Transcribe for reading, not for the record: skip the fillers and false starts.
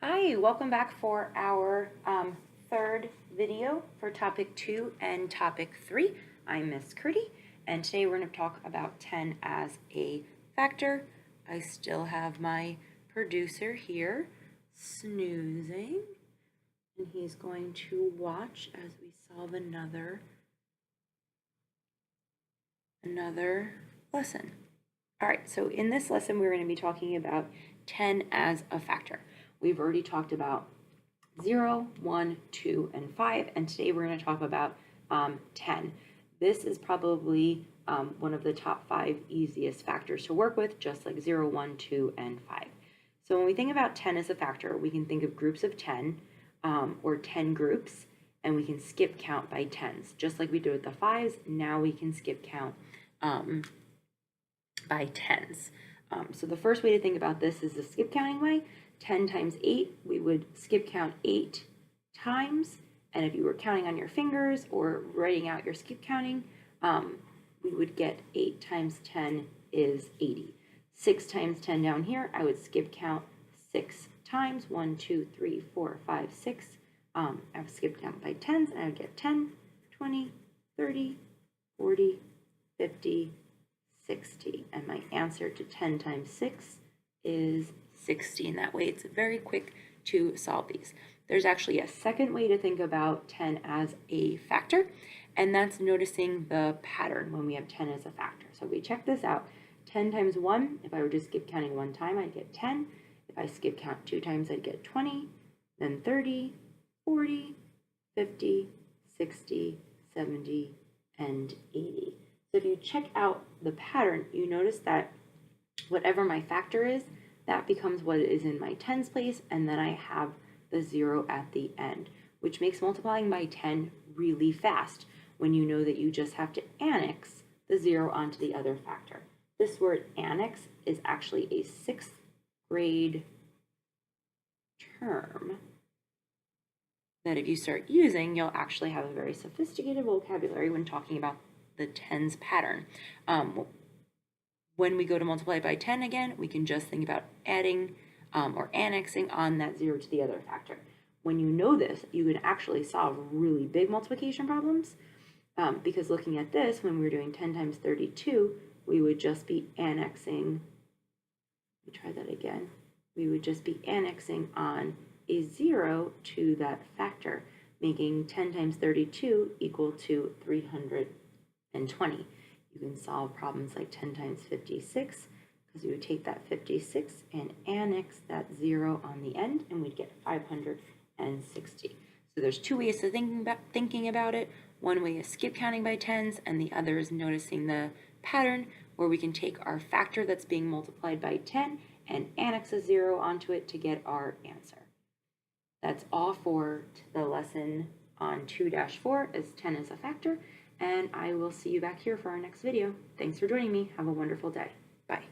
Hi, welcome back for our third video for topic 2 and topic 3. I'm Miss Curdy, and today we're going to talk about 10 as a factor. I still have my producer here snoozing, and he's going to watch as we solve another lesson. All right, so in this lesson, we're going to be talking about 10 as a factor. We've already talked about 0, 1, 2, and 5, and today we're going to talk about 10. This is probably one of the top 5 easiest factors to work with, just like 0, 1, 2, and 5. So when we think about 10 as a factor, we can think of groups of 10 or 10 groups, and we can skip count by tens. Just like we did with the 5s, now we can skip count by tens. So the first way to think about this is the skip counting way. 10 times 8, we would skip count 8 times. And if you were counting on your fingers or writing out your skip counting, we would get 8 times 10 is 80. 6 times 10 down here, I would skip count 6 times. 1, 2, 3, 4, 5, 6. I would skip count by tens, and I would get 10, 20, 30, 40, 50, 60. And my answer to 10 times 6 is 60. And that way it's very quick to solve these. There's actually a second way to think about 10 as a factor, and that's noticing the pattern when we have 10 as a factor. So we check this out. 10 times 1, if I were just skip counting one time, I'd get 10. If I skip count 2 times, I'd get 20, then 30, 40, 50, 60, 70, and 80. So if you check out the pattern, you notice that whatever my factor is, that becomes what is in my tens place, and then I have the 0 at the end, which makes multiplying by 10 really fast when you know that you just have to annex the 0 onto the other factor. This word annex is actually a 6th grade term that if you start using, you'll actually have a very sophisticated vocabulary when talking about the tens pattern. When we go to multiply by 10 again, we can just think about adding or annexing on that 0 to the other factor. When you know this, you can actually solve really big multiplication problems because looking at this, when we were doing 10 times 32, we would just be annexing, let me try that again, we would just be annexing on a 0 to that factor, making 10 times 32 equal to 320. You can solve problems like 10 times 56 because you would take that 56 and annex that 0 on the end, and we'd get 560. So there's two ways to thinking about it. One way is skip counting by tens, and the other is noticing the pattern where we can take our factor that's being multiplied by 10 and annex a 0 onto it to get our answer. That's all for the lesson on 2-4 as 10 is a factor. And I will see you back here for our next video. Thanks for joining me. Have a wonderful day. Bye.